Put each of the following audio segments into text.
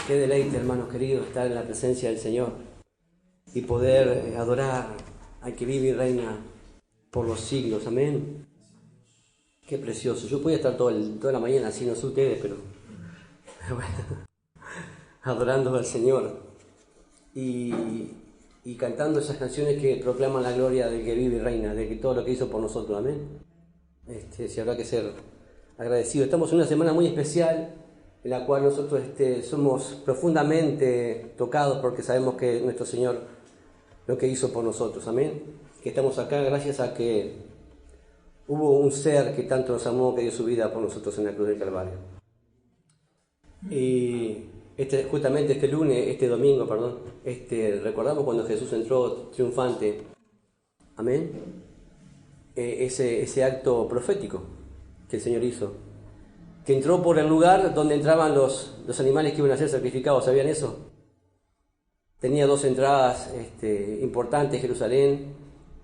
Qué deleite, hermanos queridos, estar en la presencia del Señor y poder adorar al que vive y reina por los siglos. Amén. Qué precioso. Yo podía estar toda la mañana así, no sé ustedes, pero bueno, adorando al Señor y cantando esas canciones que proclaman la gloria del que vive y reina, de que todo lo que hizo por nosotros. Amén. Si habrá que ser agradecidos. Estamos en una semana muy especial en la cual nosotros somos profundamente tocados porque sabemos que nuestro Señor lo que hizo por nosotros. Amén. Que estamos acá gracias a que hubo un ser que tanto nos amó que dio su vida por nosotros en la cruz del Calvario. Y justamente este domingo, recordamos cuando Jesús entró triunfante. Amén. Ese acto profético que el Señor hizo, que entró por el lugar donde entraban los animales que iban a ser sacrificados. ¿Sabían eso? Tenía dos entradas importantes Jerusalén,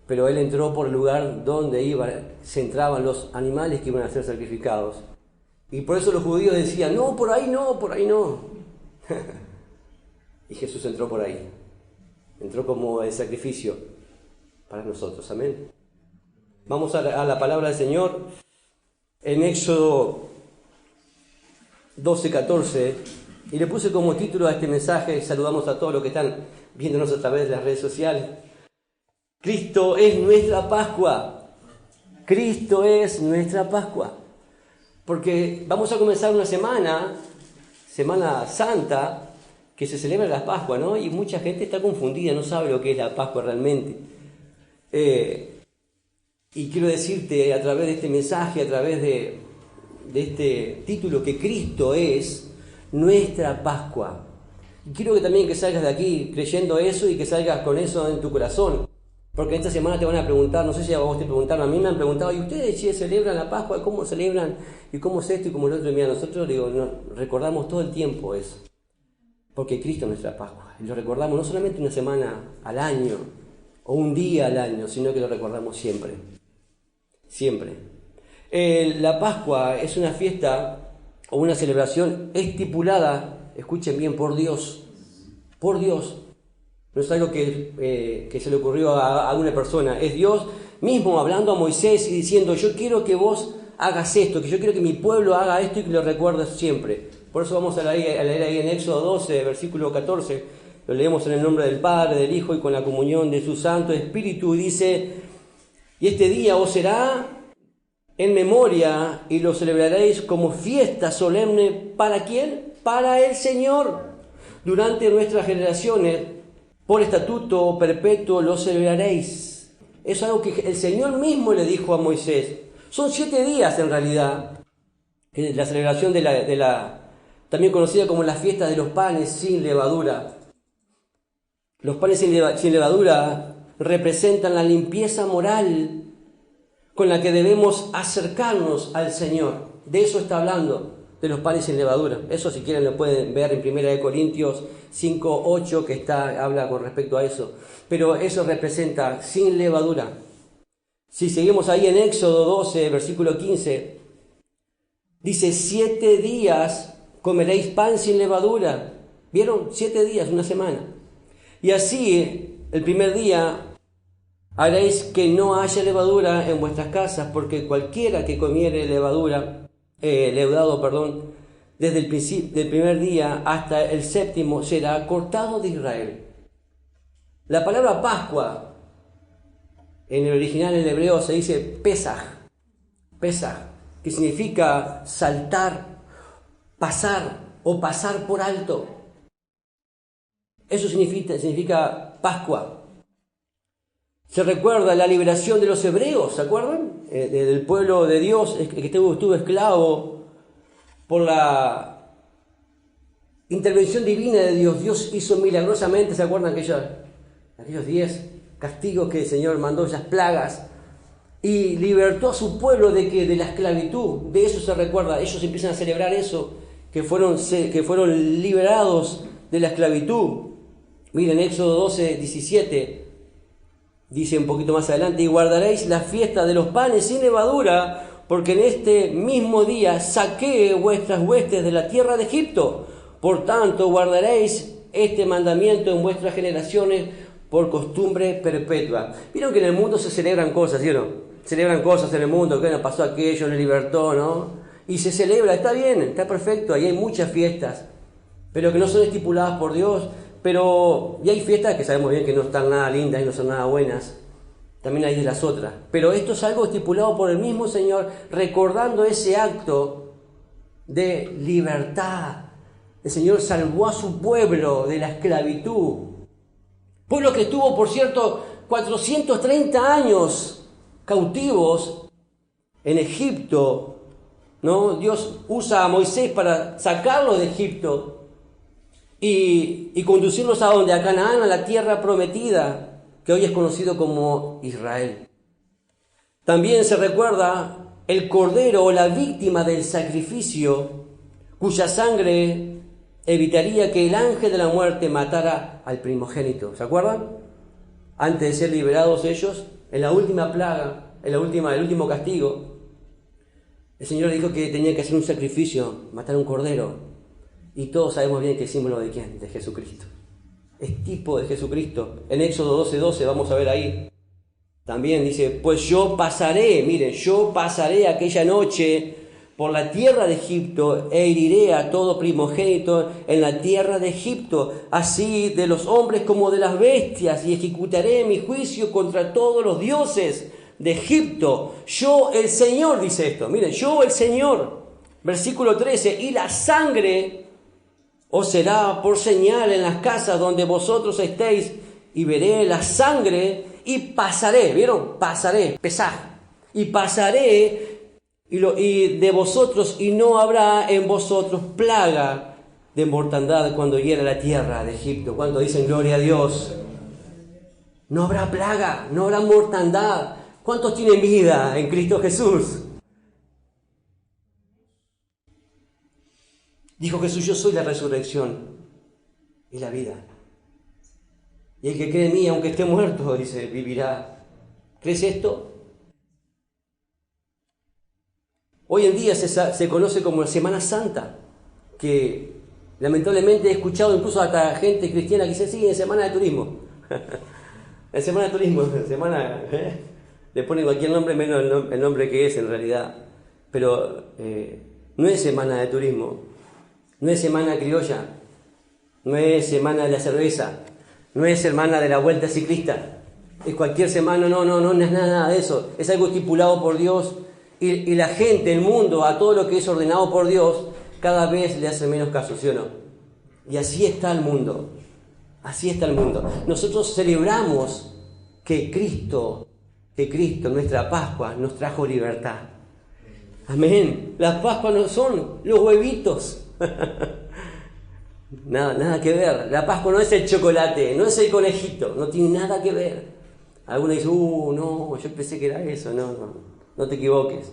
pero Él entró por el lugar donde se entraban los animales que iban a ser sacrificados. Y por eso los judíos decían, no, por ahí no, por ahí no. Y Jesús entró por ahí. Entró como el sacrificio para nosotros. Amén. Vamos a la palabra del Señor en Éxodo 12:14, y le puse como título a este mensaje, saludamos a todos los que están viéndonos a través de las redes sociales: Cristo es nuestra Pascua. Cristo es nuestra Pascua. Porque vamos a comenzar una Semana Santa, que se celebra la Pascua, ¿no? Y mucha gente está confundida, no sabe lo que es la Pascua realmente. Y quiero decirte a través de este mensaje, a través de este título, que Cristo es nuestra Pascua. Y quiero que también que salgas de aquí creyendo eso y que salgas con eso en tu corazón. Porque esta semana te van a preguntar, no sé si a vos te preguntaron, a mí me han preguntado, ¿y ustedes celebran la Pascua? ¿Cómo celebran? ¿Y cómo es esto y cómo es lo otro? Y mira, nosotros recordamos todo el tiempo eso. Porque Cristo es nuestra Pascua. Y lo recordamos no solamente una semana al año o un día al año, sino que lo recordamos siempre. Siempre. La Pascua es una fiesta o una celebración estipulada, escuchen bien, por Dios. Por Dios. No es algo que se le ocurrió a alguna persona. Es Dios mismo hablando a Moisés y diciendo, yo quiero que vos hagas esto, que yo quiero que mi pueblo haga esto y que lo recuerdes siempre. Por eso vamos a leer ahí en Éxodo 12, versículo 14. Lo leemos en el nombre del Padre, del Hijo y con la comunión de su Santo Espíritu. Y dice, y este día os será en memoria y lo celebraréis como fiesta solemne. ¿Para quién? Para el Señor. Durante nuestras generaciones, por estatuto perpetuo lo celebraréis. Es algo que el Señor mismo le dijo a Moisés. Son 7 días en realidad. La celebración de la también conocida como la fiesta de los panes sin levadura. Los panes sin levadura representan la limpieza moral con la que debemos acercarnos al Señor. De eso está hablando, de los panes sin levadura. Eso, si quieren, lo pueden ver en 1 Corintios 5:8, que habla con respecto a eso. Pero eso representa sin levadura. Si seguimos ahí en Éxodo 12, versículo 15, dice, 7 días comeréis pan sin levadura. ¿Vieron? 7 días, una semana. Y así, el primer día haréis que no haya levadura en vuestras casas, porque cualquiera que comiere leudado, desde el principio del primer día hasta el 7º será cortado de Israel. La palabra Pascua, en el original en hebreo se dice Pesaj, que significa saltar, pasar o pasar por alto. Eso significa Pascua. Se recuerda la liberación de los hebreos, ¿se acuerdan? Del pueblo de Dios que estuvo esclavo por la intervención divina de Dios. Dios hizo milagrosamente, ¿se acuerdan aquellos 10 castigos que el Señor mandó, esas plagas? Y libertó a su pueblo de la esclavitud. De eso se recuerda. Ellos empiezan a celebrar eso, que fueron liberados de la esclavitud. Miren, Éxodo 12, 17. Dice un poquito más adelante, y guardaréis la fiesta de los panes sin levadura, porque en este mismo día saqué vuestras huestes de la tierra de Egipto. Por tanto, guardaréis este mandamiento en vuestras generaciones por costumbre perpetua. Vieron que en el mundo se celebran cosas, ¿sí o no? Celebran cosas en el mundo, que nos pasó aquello, nos libertó, ¿no? Y se celebra, está bien, está perfecto, ahí hay muchas fiestas, pero que no son estipuladas por Dios. Y hay fiestas que sabemos bien que no están nada lindas y no son nada buenas. También hay de las otras. Pero esto es algo estipulado por el mismo Señor, recordando ese acto de libertad. El Señor salvó a su pueblo de la esclavitud. Pueblo que estuvo, por cierto, 430 años cautivos en Egipto, ¿no? Dios usa a Moisés para sacarlos de Egipto y conducirlos a donde, a Canaán, a la tierra prometida, que hoy es conocido como Israel. También se recuerda el cordero o la víctima del sacrificio, cuya sangre evitaría que el ángel de la muerte matara al primogénito. ¿Se acuerdan? Antes de ser liberados ellos, en la última plaga, el último castigo, el Señor dijo que tenía que hacer un sacrificio, matar un cordero. Y todos sabemos bien que es símbolo de ¿quién? De Jesucristo. Es tipo de Jesucristo. En Éxodo 12:12 vamos a ver ahí. También dice, pues yo pasaré aquella noche por la tierra de Egipto e heriré a todo primogénito en la tierra de Egipto, así de los hombres como de las bestias, y ejecutaré mi juicio contra todos los dioses de Egipto. Yo el Señor, dice esto. Miren, yo el Señor. Versículo 13, y la sangre os será por señal en las casas donde vosotros estéis, y veré la sangre y pasaré. ¿Vieron? Pasaré, pesaj. Y pasaré y de vosotros, y no habrá en vosotros plaga de mortandad cuando hiera la tierra de Egipto. Cuando dicen gloria a Dios. No habrá plaga, no habrá mortandad. ¿Cuántos tienen vida en Cristo Jesús? Dijo Jesús, yo soy la resurrección y la vida. Y el que cree en mí, aunque esté muerto, dice, vivirá. ¿Crees esto? Hoy en día se conoce como Semana Santa, que lamentablemente he escuchado incluso hasta gente cristiana que dice, sí, en Semana de Turismo. En Semana de Turismo, le ponen cualquier nombre menos el nombre que es en realidad. Pero no es Semana de Turismo. No es semana criolla, no es semana de la cerveza, no es semana de la vuelta ciclista, es cualquier semana, no es nada de eso, es algo estipulado por Dios y la gente, el mundo, a todo lo que es ordenado por Dios, cada vez le hace menos caso, ¿sí o no? Y así está el mundo, Nosotros celebramos que Cristo, nuestra Pascua, nos trajo libertad. Amén. Las Pascuas no son los huevitos. Nada que ver. La Pascua no es el chocolate, no es el conejito, no tiene nada que ver. Algunos dicen, no, yo pensé que era eso. No te equivoques.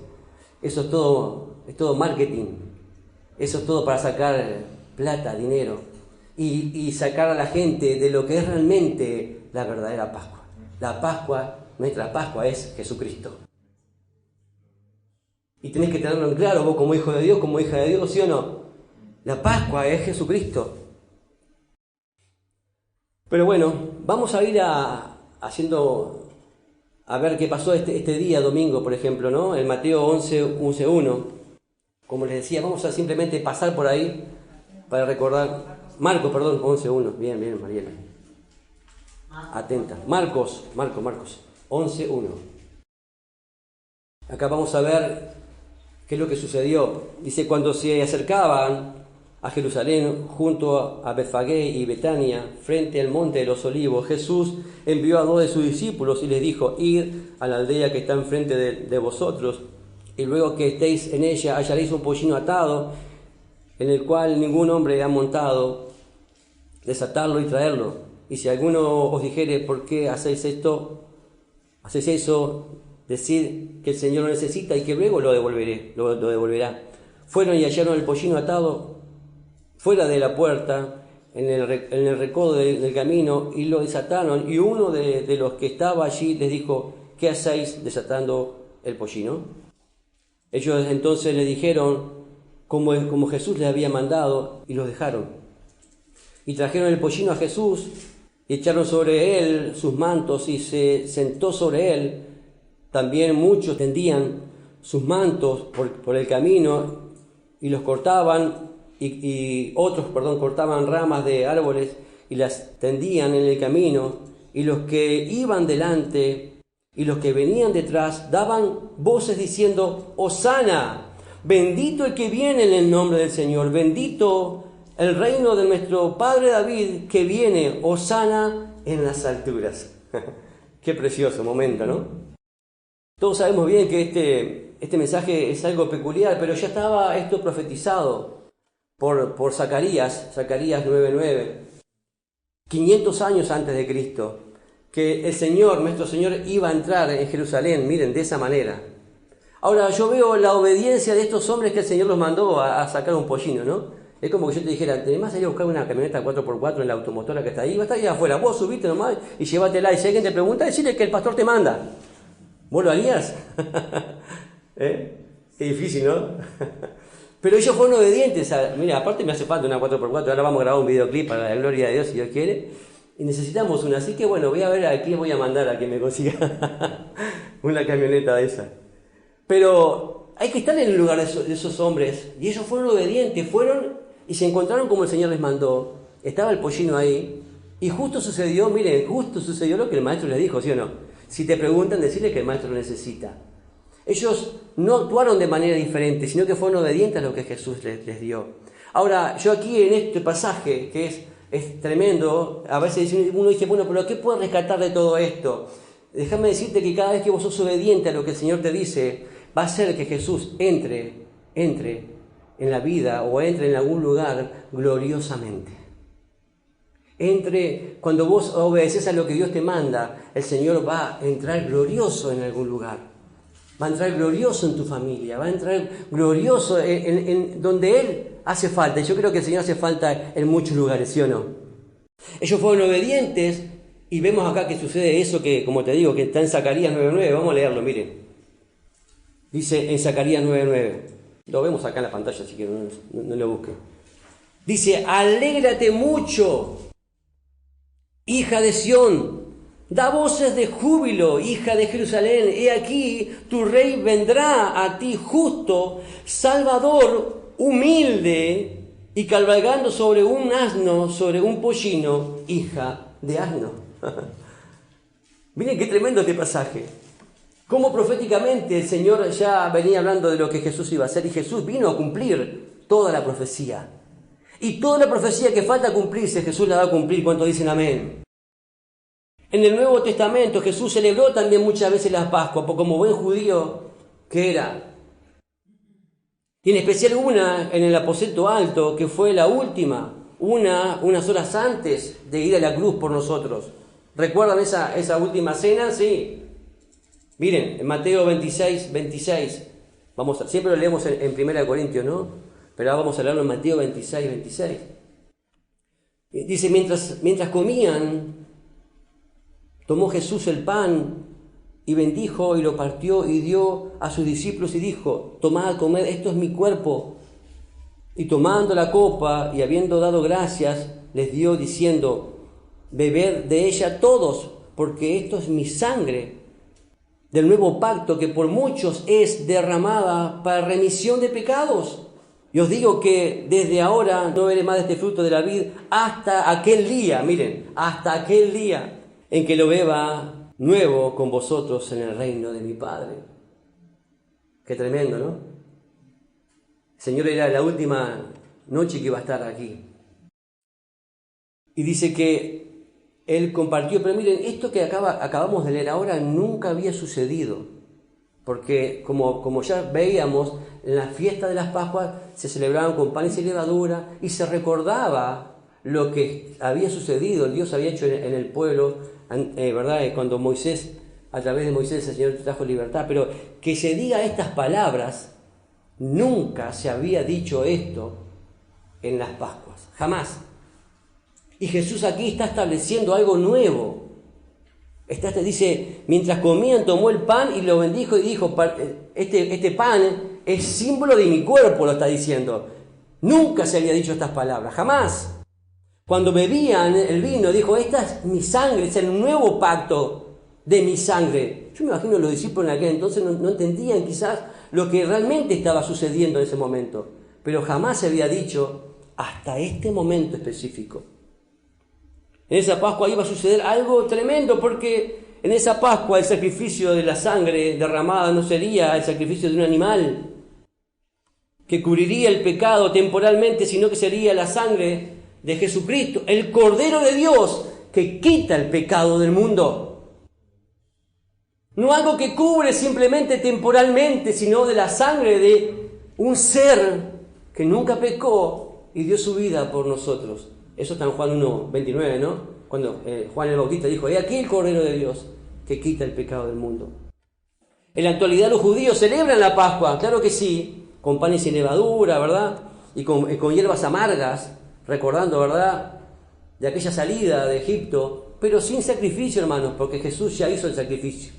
Eso es todo marketing. Eso es todo para sacar plata, dinero y sacar a la gente de lo que es realmente la verdadera Pascua. La Pascua, nuestra Pascua es Jesucristo. Y tenés que tenerlo en claro vos como hijo de Dios, como hija de Dios, ¿sí o no? La Pascua es Jesucristo. Pero bueno, vamos a ir a ver qué pasó este día, domingo, por ejemplo, ¿no? En Mateo 11:1. Como les decía, vamos a simplemente pasar por ahí para recordar. Marcos, 11:1. Bien, Mariela. Atenta. Marcos, 11:1. Acá vamos a ver qué es lo que sucedió. Dice, cuando se acercaban a Jerusalén, junto a Betfagé y Betania, frente al monte de los olivos, Jesús envió a 2 de sus discípulos y les dijo, id a la aldea que está enfrente de vosotros, y luego que estéis en ella hallaréis un pollino atado, en el cual ningún hombre ha montado, desatarlo y traerlo. Y si alguno os dijere, ¿por qué hacéis eso? Decid que el Señor lo necesita y que luego lo devolverá. Fueron y hallaron el pollino atado fuera de la puerta, en el recodo del camino, y lo desataron. Y uno de los que estaba allí les dijo, ¿qué hacéis desatando el pollino? Ellos entonces le dijeron como Jesús les había mandado, y los dejaron. Y trajeron el pollino a Jesús y echaron sobre él sus mantos y se sentó sobre él. También muchos tendían sus mantos por el camino y los cortaban y otros, cortaban ramas de árboles y las tendían en el camino. Y los que iban delante y los que venían detrás daban voces diciendo: Hosana, bendito el que viene en el nombre del Señor, bendito el reino de nuestro padre David que viene, Hosana en las alturas. Qué precioso momento, ¿no? Todos sabemos bien que este mensaje es algo peculiar, pero ya estaba esto profetizado por Zacarías 9:9, 500 años antes de Cristo, que el Señor, nuestro Señor, iba a entrar en Jerusalén, miren, de esa manera. Ahora, yo veo la obediencia de estos hombres que el Señor los mandó a sacar un pollino, ¿no? Es como que yo te dijera: tenés que ir a buscar una camioneta 4x4 en la automotora que está ahí, va a estar ahí afuera, vos subiste nomás y llévatela, y si alguien te pregunta, decirle que el pastor te manda. ¿Vos lo harías? Qué difícil, ¿no? Pero ellos fueron obedientes. Mira, aparte me hace falta una 4x4, ahora vamos a grabar un videoclip para la gloria de Dios, si Dios quiere, y necesitamos una, así que bueno, voy a ver a quién voy a mandar a que me consiga una camioneta de esa. Pero hay que estar en el lugar de esos hombres, y ellos fueron obedientes, fueron y se encontraron como el Señor les mandó. Estaba el pollino ahí, y justo sucedió lo que el maestro les dijo, ¿sí o no? Si te preguntan, decirle que el maestro lo necesita. Ellos no actuaron de manera diferente, sino que fueron obedientes a lo que Jesús les dio. Ahora, yo aquí en este pasaje, que es tremendo, a veces uno dice: bueno, pero ¿qué puedo rescatar de todo esto? Déjame decirte que cada vez que vos sos obediente a lo que el Señor te dice, va a hacer que Jesús entre en la vida o entre en algún lugar gloriosamente. Cuando vos obedeces a lo que Dios te manda, el Señor va a entrar glorioso en algún lugar. Va a entrar glorioso en tu familia, va a entrar glorioso en donde Él hace falta. Y yo creo que el Señor hace falta en muchos lugares, ¿sí o no? Ellos fueron obedientes y vemos acá que sucede eso que, como te digo, que está en Zacarías 9:9. Vamos a leerlo, miren. Dice en Zacarías 9:9. Lo vemos acá en la pantalla, así que no lo busquen. Dice: alégrate mucho, hija de Sión. Da voces de júbilo, hija de Jerusalén. He aquí, tu rey vendrá a ti justo, salvador, humilde, y cabalgando sobre un asno, sobre un pollino, hija de asno. Miren qué tremendo este pasaje. Cómo proféticamente el Señor ya venía hablando de lo que Jesús iba a hacer, y Jesús vino a cumplir toda la profecía. Y toda la profecía que falta cumplirse, Jesús la va a cumplir. ¿Cuántos dicen amén? En el Nuevo Testamento Jesús celebró también muchas veces las Pascuas, como buen judío que era. Y en especial una en el aposento alto, que fue la última, unas horas antes de ir a la cruz por nosotros. ¿Recuerdan esa última cena? Sí. Miren, en Mateo 26. Siempre lo leemos en 1 Corintios, ¿no? Pero ahora vamos a leerlo en Mateo 26. Dice: mientras comían, tomó Jesús el pan y bendijo y lo partió y dio a sus discípulos y dijo: tomad, comed, esto es mi cuerpo. Y tomando la copa y habiendo dado gracias, les dio diciendo: bebed de ella todos, porque esto es mi sangre del nuevo pacto, que por muchos es derramada para remisión de pecados. Y os digo que desde ahora no veré más de este fruto de la vid hasta aquel día, miren, hasta aquel día en que lo beba nuevo con vosotros en el reino de mi Padre. Qué tremendo, ¿no? El Señor era la última noche que iba a estar aquí. Y dice que Él compartió, pero miren, esto que acabamos de leer ahora nunca había sucedido. Porque como ya veíamos, en la fiesta de las Pascuas se celebraban con panes y levadura y se recordaba lo que había sucedido, Dios había hecho en el pueblo, ¿verdad? Cuando Moisés, a través de Moisés, el Señor trajo libertad. Pero que se diga estas palabras, nunca se había dicho esto en las Pascuas, jamás. Y Jesús aquí está estableciendo algo nuevo. Dice: mientras comían, tomó el pan y lo bendijo y dijo: este pan es símbolo de mi cuerpo, lo está diciendo. Nunca se había dicho estas palabras, jamás. Cuando bebían el vino, dijo, esta es mi sangre, es el nuevo pacto de mi sangre. Yo me imagino los discípulos en aquel entonces no entendían quizás lo que realmente estaba sucediendo en ese momento, pero jamás se había dicho hasta este momento específico. En esa Pascua iba a suceder algo tremendo, porque en esa Pascua el sacrificio de la sangre derramada no sería el sacrificio de un animal que cubriría el pecado temporalmente, sino que sería la sangre de Jesucristo, el Cordero de Dios que quita el pecado del mundo. No algo que cubre simplemente temporalmente, sino de la sangre de un ser que nunca pecó y dio su vida por nosotros. Eso está en Juan 1:29, ¿no? Cuando Juan el Bautista dijo, he aquí el Cordero de Dios que quita el pecado del mundo. En la actualidad los judíos celebran la Pascua, claro que sí, con panes sin levadura, ¿verdad? Y con hierbas amargas, recordando, ¿verdad?, de aquella salida de Egipto, pero sin sacrificio, hermanos, porque Jesús ya hizo el sacrificio.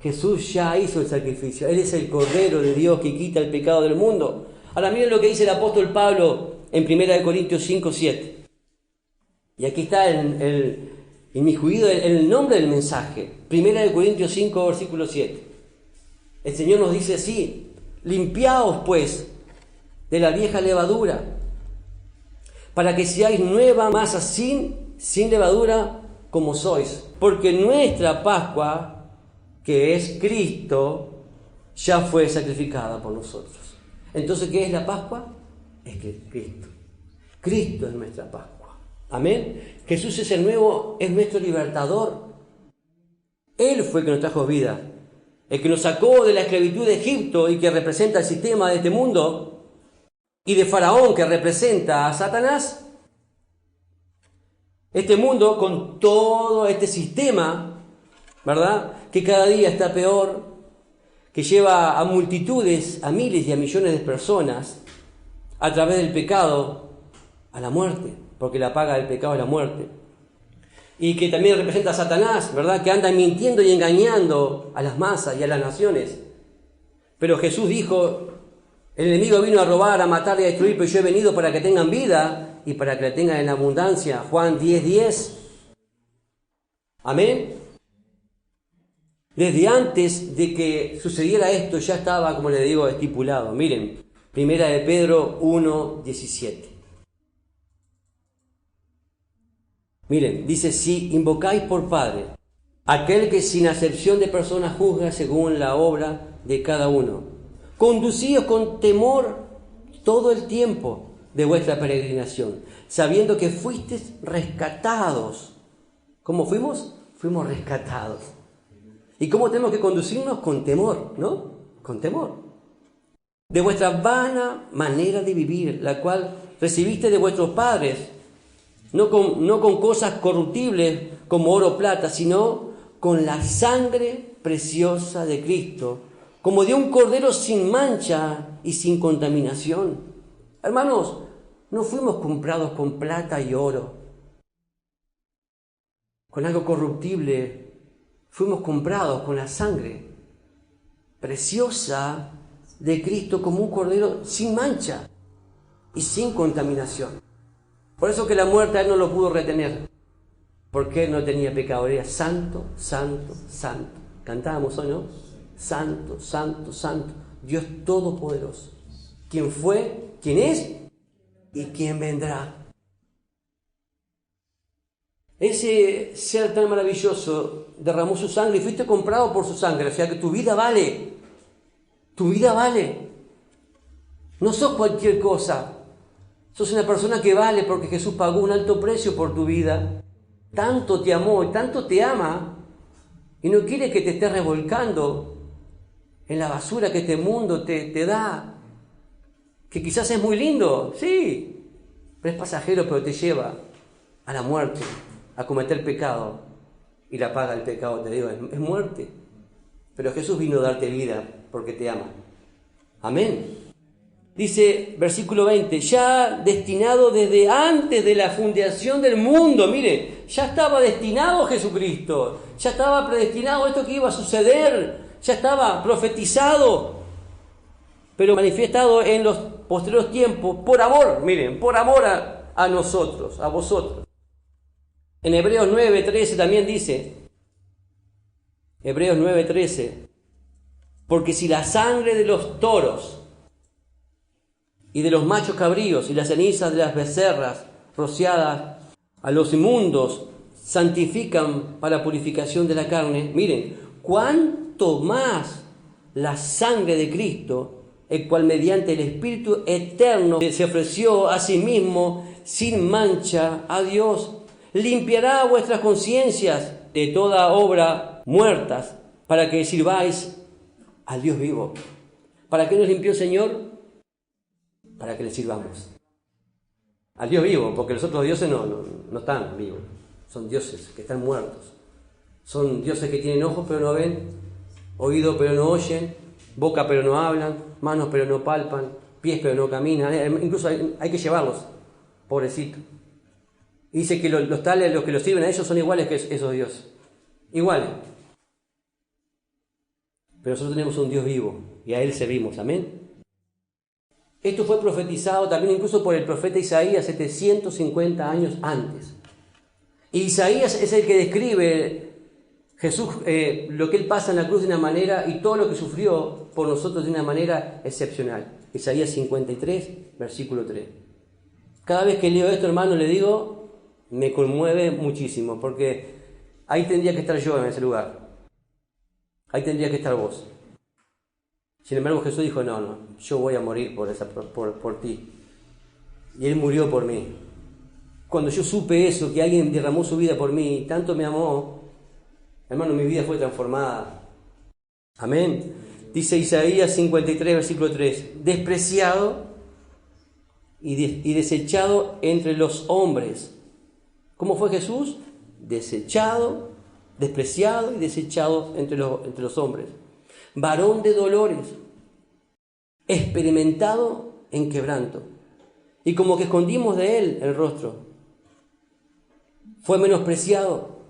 Jesús ya hizo el sacrificio. Él es el Cordero de Dios que quita el pecado del mundo. Ahora miren lo que dice el apóstol Pablo en 1 Corintios 5:7. Y aquí está inmiscuido el nombre del mensaje. 1 Corintios 5, versículo 7. El Señor nos dice así, limpiaos pues de la vieja levadura, para que seáis nueva masa sin levadura como sois. Porque nuestra Pascua, que es Cristo, ya fue sacrificada por nosotros. Entonces, ¿qué es la Pascua? Es que Cristo. Cristo es nuestra Pascua. Amén. Jesús es nuestro libertador. Él fue el que nos trajo vida. El que nos sacó de la esclavitud de Egipto y que representa el sistema de este mundo, y de Faraón, que representa a Satanás. Este mundo con todo este sistema, ¿verdad?, que cada día está peor, que lleva a multitudes, a miles y a millones de personas a través del pecado a la muerte, porque la paga del pecado es la muerte. Y que también representa a Satanás, ¿verdad?, que anda mintiendo y engañando a las masas y a las naciones. Pero Jesús dijo, el enemigo vino a robar, a matar y a destruir, pero yo he venido para que tengan vida y para que la tengan en abundancia. Juan 10:10. Amén. Desde antes de que sucediera esto ya estaba, como les digo, estipulado. Miren, 1 Pedro 1:17. Miren, dice, si invocáis por Padre, aquel que sin acepción de personas juzga según la obra de cada uno, conducíos con temor todo el tiempo de vuestra peregrinación, sabiendo que fuisteis rescatados. ¿Cómo fuimos? Fuimos rescatados. ¿Y cómo tenemos que conducirnos? Con temor, ¿no? Con temor. De vuestra vana manera de vivir, la cual recibiste de vuestros padres, no con cosas corruptibles como oro o plata, sino con la sangre preciosa de Cristo, como de un cordero sin mancha y sin contaminación. Hermanos, no fuimos comprados con plata y oro, con algo corruptible. Fuimos comprados con la sangre preciosa de Cristo, como un cordero sin mancha y sin contaminación. Por eso que la muerte a él no lo pudo retener, porque él no tenía pecado. Era santo, santo, santo. Cantábamos hoy, ¿no? Santo, santo, santo, Dios todopoderoso, quien fue, quien es y quien vendrá. Ese ser tan maravilloso derramó su sangre y fuiste comprado por su sangre. O sea que tu vida vale. Tu vida vale. No sos cualquier cosa. Sos una persona que vale porque Jesús pagó un alto precio por tu vida. Tanto te amó y tanto te ama y no quiere que te estés revolcando en la basura que este mundo te da, que quizás es muy lindo, sí, pero es pasajero, pero te lleva a la muerte, a cometer pecado, y la paga del pecado, te digo, es muerte. Pero Jesús vino a darte vida porque te ama. Amén. Dice, versículo 20, ya destinado desde antes de la fundación del mundo. Mire, ya estaba destinado Jesucristo, ya estaba predestinado esto que iba a suceder, ya estaba profetizado, pero manifestado en los posteriores tiempos, por amor, miren, por amor a nosotros, a vosotros. En Hebreos 9:13 también dice, Hebreos 9:13, porque si la sangre de los toros y de los machos cabríos y las cenizas de las becerras rociadas a los inmundos santifican para la purificación de la carne, miren, cuánto más la sangre de Cristo, el cual mediante el Espíritu eterno se ofreció a sí mismo sin mancha a Dios, limpiará vuestras conciencias de toda obra muertas para que sirváis al Dios vivo. ¿Para qué nos limpió el Señor? Para que le sirvamos al Dios vivo, porque los otros dioses no están vivos, son dioses que están muertos, son dioses que tienen ojos pero no ven, oídos pero no oyen, boca pero no hablan, manos pero no palpan, pies pero no caminan, incluso hay que llevarlos, pobrecito. Y dice que los tales, los que los sirven a ellos son iguales que esos dioses, iguales. Pero nosotros tenemos un Dios vivo y a Él servimos, amén. Esto fue profetizado también incluso por el profeta Isaías 750 años antes. Y Isaías es el que describe Jesús, lo que Él pasa en la cruz de una manera y todo lo que sufrió por nosotros de una manera excepcional. Isaías 53, versículo 3. Cada vez que leo esto, hermano, le digo, me conmueve muchísimo, porque ahí tendría que estar yo en ese lugar. Ahí tendría que estar vos. Sin embargo, Jesús dijo, no, yo voy a morir por ti. Y Él murió por mí. Cuando yo supe eso, que alguien derramó su vida por mí, tanto me amó, hermano, mi vida fue transformada. Amén. Dice Isaías 53, versículo 3, despreciado y desechado entre los hombres. ¿Cómo fue Jesús? Desechado, despreciado y desechado entre los hombres. Varón de dolores, experimentado en quebranto, y como que escondimos de él el rostro. Fue menospreciado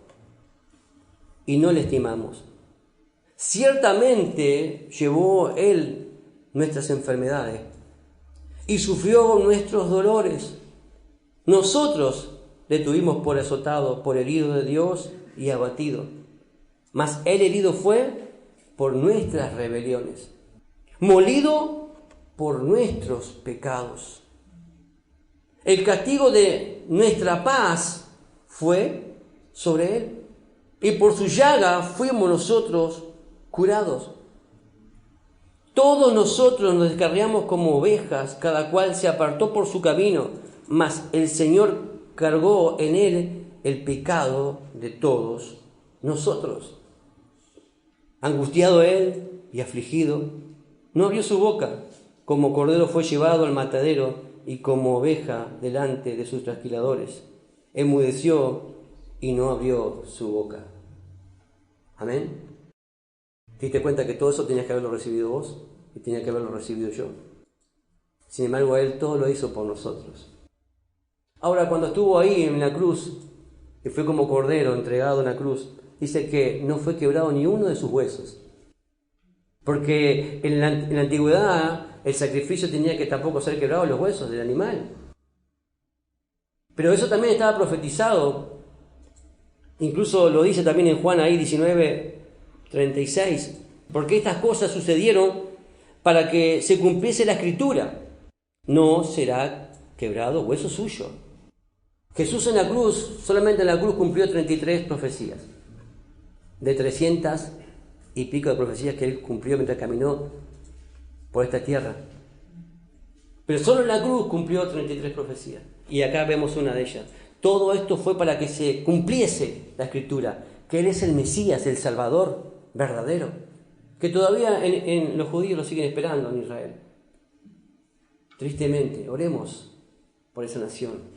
y no le estimamos. Ciertamente llevó él nuestras enfermedades y sufrió nuestros dolores. Nosotros le tuvimos por azotado, por herido de Dios y abatido. Mas él herido fue por nuestras rebeliones, molido por nuestros pecados. El castigo de nuestra paz fue sobre él, y por su llaga fuimos nosotros curados. Todos nosotros nos descarriamos como ovejas, cada cual se apartó por su camino, mas el Señor cargó en él el pecado de todos nosotros. Angustiado él y afligido, no abrió su boca, como cordero fue llevado al matadero y como oveja delante de sus trasquiladores. Enmudeció y no abrió su boca. Amén. ¿Te diste cuenta que todo eso tenías que haberlo recibido vos y tenía que haberlo recibido yo? Sin embargo, Él todo lo hizo por nosotros. Ahora, cuando estuvo ahí en la cruz, y fue como cordero entregado en la cruz, dice que no fue quebrado ni uno de sus huesos. Porque en la antigüedad el sacrificio tenía que tampoco ser quebrado los huesos del animal. Pero eso también estaba profetizado. Incluso lo dice también en Juan ahí 19:36. Porque estas cosas sucedieron para que se cumpliese la escritura. No será quebrado hueso suyo. Jesús en la cruz, solamente en la cruz cumplió 33 profecías. De 300 y pico de profecías que Él cumplió mientras caminó por esta tierra. Pero solo en la cruz cumplió 33 profecías. Y acá vemos una de ellas. Todo esto fue para que se cumpliese la Escritura, que Él es el Mesías, el Salvador verdadero, que todavía en los judíos lo siguen esperando en Israel. Tristemente, oremos por esa nación.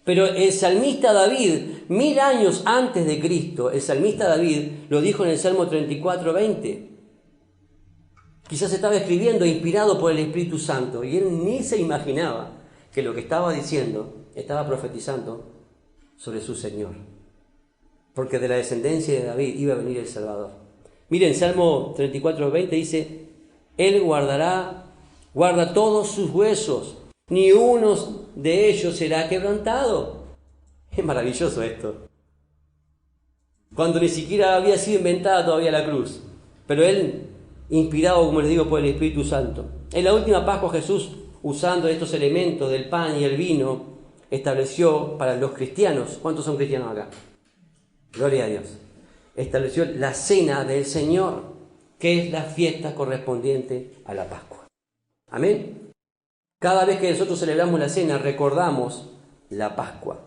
Pero el salmista David, 1000 años antes de Cristo, el salmista David lo dijo en el Salmo 34:20. Quizás estaba escribiendo inspirado por el Espíritu Santo y él ni se imaginaba que lo que estaba diciendo estaba profetizando sobre su Señor. Porque de la descendencia de David iba a venir el Salvador. Miren, Salmo 34:20 dice, Él guarda todos sus huesos ni uno de ellos será quebrantado. Es maravilloso esto. Cuando ni siquiera había sido inventada todavía la cruz. Pero Él, inspirado, como les digo, por el Espíritu Santo. En la última Pascua Jesús, usando estos elementos del pan y el vino, estableció para los cristianos, ¿cuántos son cristianos acá? Gloria a Dios. Estableció la cena del Señor, que es la fiesta correspondiente a la Pascua. Amén. Cada vez que nosotros celebramos la cena, recordamos la Pascua.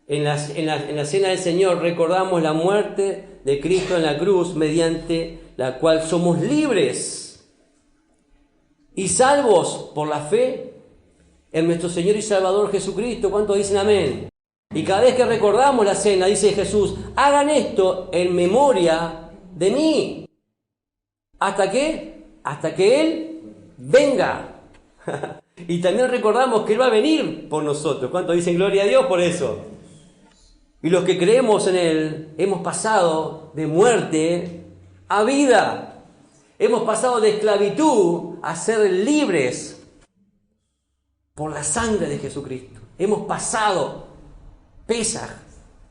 En la cena del Señor recordamos la muerte de Cristo en la cruz, mediante la cual somos libres y salvos por la fe en nuestro Señor y Salvador Jesucristo. ¿Cuántos dicen amén? Y cada vez que recordamos la cena, dice Jesús, hagan esto en memoria de mí. ¿Hasta qué? Hasta que Él venga. Y también recordamos que Él va a venir por nosotros. ¿Cuántos dicen gloria a Dios por eso? Y los que creemos en Él hemos pasado de muerte a vida. Hemos pasado de esclavitud a ser libres por la sangre de Jesucristo. Hemos pasado Pesaj.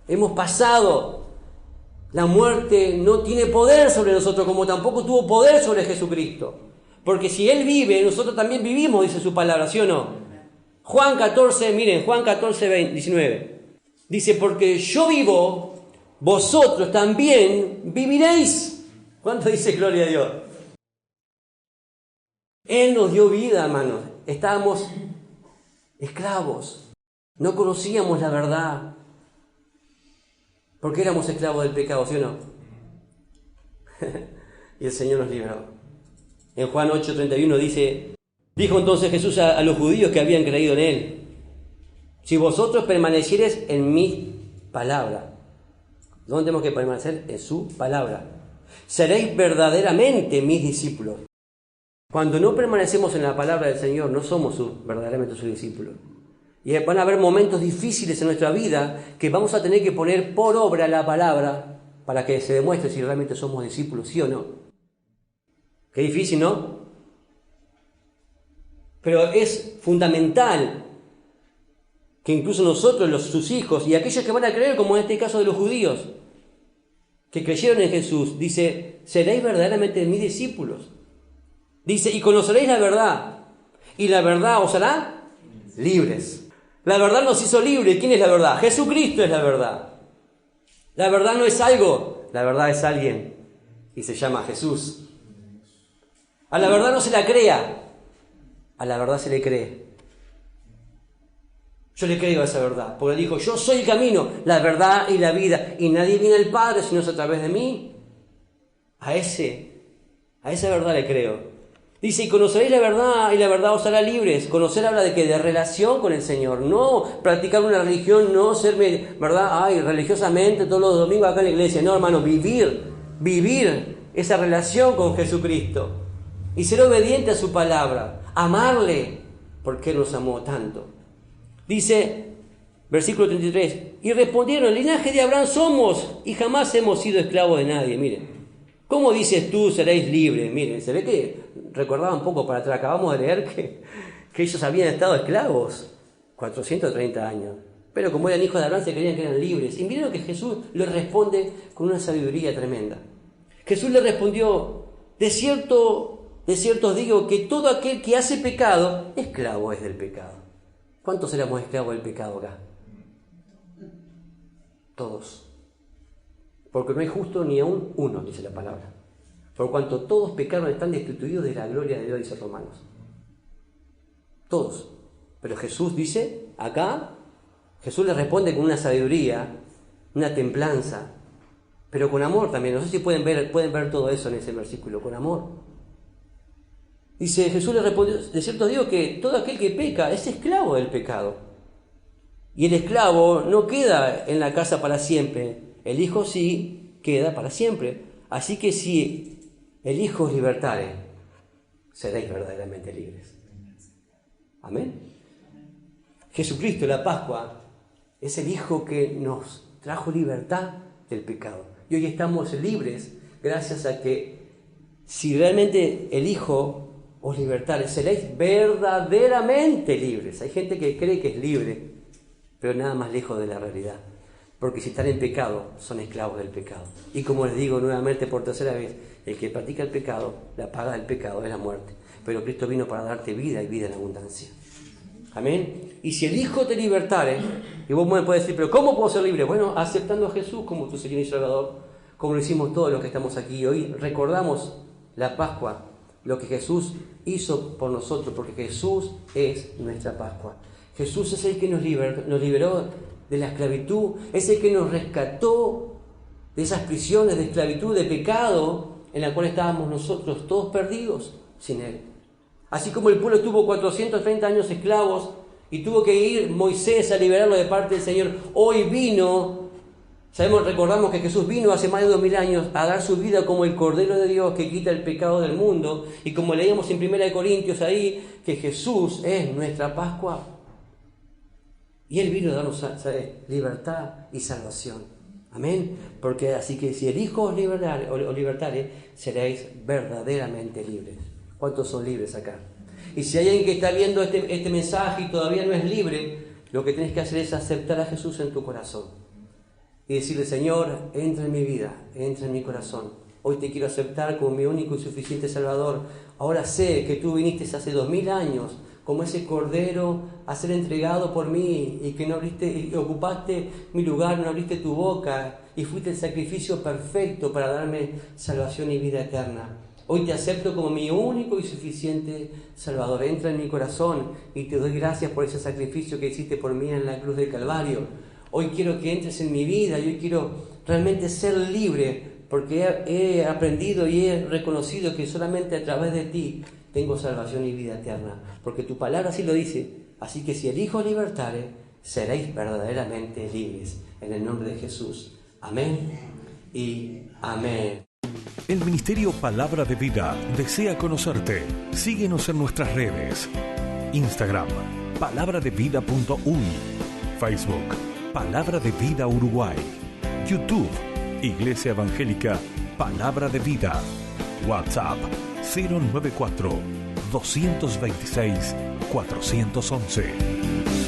Hemos pasado. La muerte no tiene poder sobre nosotros, como tampoco tuvo poder sobre Jesucristo. Porque si Él vive, nosotros también vivimos, dice su palabra, ¿sí o no? Juan 14, miren, Juan 14, 19. Dice, porque yo vivo, vosotros también viviréis. ¿Cuánto dice gloria a Dios? Él nos dio vida, hermanos. Estábamos esclavos. No conocíamos la verdad. Porque éramos esclavos del pecado, ¿sí o no? Y el Señor nos libró. En Juan 8:31 dijo entonces Jesús a los judíos que habían creído en Él, si vosotros permaneciereis en mi palabra, ¿dónde tenemos que permanecer? En su palabra. Seréis verdaderamente mis discípulos. Cuando no permanecemos en la palabra del Señor, no somos verdaderamente sus discípulos. Y van a haber momentos difíciles en nuestra vida que vamos a tener que poner por obra la palabra para que se demuestre si realmente somos discípulos, ¿sí o no? Qué difícil, ¿no? Pero es fundamental que incluso nosotros, sus hijos, y aquellos que van a creer, como en este caso de los judíos, que creyeron en Jesús, dice, seréis verdaderamente mis discípulos. Dice, y conoceréis la verdad, y la verdad os hará libres. La verdad nos hizo libres. ¿Quién es la verdad? Jesucristo es la verdad. La verdad no es algo, la verdad es alguien, y se llama Jesús. A la verdad no se la crea, a la verdad se le cree. Yo le creo a esa verdad, porque dijo, yo soy el camino, la verdad y la vida, y nadie viene al Padre sino es a través de mí. A esa verdad le creo. Dice, y conoceréis la verdad, y la verdad os hará libres. Conocer habla de que de relación con el Señor, no practicar una religión, no ser, ¿verdad? Religiosamente todos los domingos acá en la iglesia. No, hermano, vivir esa relación con Jesucristo. Y ser obediente a su palabra, amarle, porque Él nos amó tanto. Dice, versículo 33, y respondieron, el linaje de Abraham somos, y jamás hemos sido esclavos de nadie. Miren, ¿cómo dices tú seréis libres? Miren, se ve que recordaba un poco para atrás, acabamos de leer que ellos habían estado esclavos 430 años. Pero como eran hijos de Abraham, se creían que eran libres. Y miren lo que Jesús les responde con una sabiduría tremenda. Jesús le respondió, de cierto os digo que todo aquel que hace pecado, esclavo es del pecado. ¿Cuántos éramos esclavos del pecado acá? Todos. Porque no hay justo ni aún uno, dice la palabra. Por cuanto todos pecaron, están destituidos de la gloria de Dios, dice Romanos. Todos. Pero Jesús dice, acá, Jesús le responde con una sabiduría, una templanza, pero con amor también. No sé si pueden ver todo eso en ese versículo, con amor. Dice, Jesús le respondió, de cierto digo que todo aquel que peca es esclavo del pecado. Y el esclavo no queda en la casa para siempre, el Hijo sí queda para siempre. Así que si el Hijo os libertare, seréis verdaderamente libres. Amén. Jesucristo, la Pascua, es el Hijo que nos trajo libertad del pecado. Y hoy estamos libres gracias a que si realmente el Hijo os libertares, seréis verdaderamente libres. Hay gente que cree que es libre, pero nada más lejos de la realidad. Porque si están en pecado, son esclavos del pecado. Y como les digo nuevamente por tercera vez, el que practica el pecado, la paga del pecado es la muerte. Pero Cristo vino para darte vida y vida en abundancia. Amén. Y si el Hijo te libertare, y vos me puedes decir, pero ¿cómo puedo ser libre? Bueno, aceptando a Jesús como tu Señor y Salvador, como lo hicimos todos los que estamos aquí. Hoy recordamos la Pascua, lo que Jesús hizo por nosotros, porque Jesús es nuestra Pascua. Jesús es el que nos liberó de la esclavitud, es el que nos rescató de esas prisiones de esclavitud, de pecado, en la cual estábamos nosotros todos perdidos sin Él. Así como el pueblo estuvo 430 años esclavos y tuvo que ir Moisés a liberarlo de parte del Señor, hoy vino, recordamos que Jesús vino hace más de 2000 años a dar su vida como el Cordero de Dios que quita el pecado del mundo, y como leíamos en 1 Corintios ahí, que Jesús es nuestra Pascua. Y Él vino a darnos libertad y salvación. Amén. Porque así que si el Hijo os libertare, seréis verdaderamente libres. ¿Cuántos son libres acá? Y si hay alguien que está viendo este mensaje y todavía no es libre, lo que tienes que hacer es aceptar a Jesús en tu corazón. Y decirle, Señor, entra en mi vida, entra en mi corazón. Hoy te quiero aceptar como mi único y suficiente Salvador. Ahora sé que tú viniste hace 2000 años como ese cordero a ser entregado por mí, y que no ocupaste mi lugar, no abriste tu boca y fuiste el sacrificio perfecto para darme salvación y vida eterna. Hoy te acepto como mi único y suficiente Salvador. Entra en mi corazón y te doy gracias por ese sacrificio que hiciste por mí en la cruz del Calvario. Hoy quiero que entres en mi vida y hoy quiero realmente ser libre, porque he aprendido y he reconocido que solamente a través de ti tengo salvación y vida eterna, porque tu palabra así lo dice. Así que si el Hijo libertare, seréis verdaderamente libres. En el nombre de Jesús. Amén y amén. El Ministerio Palabra de Vida desea conocerte. Síguenos en nuestras redes. Instagram, palabradevida.uy. Facebook, Palabra de Vida Uruguay. YouTube, Iglesia Evangélica Palabra de Vida. WhatsApp 094 226 411.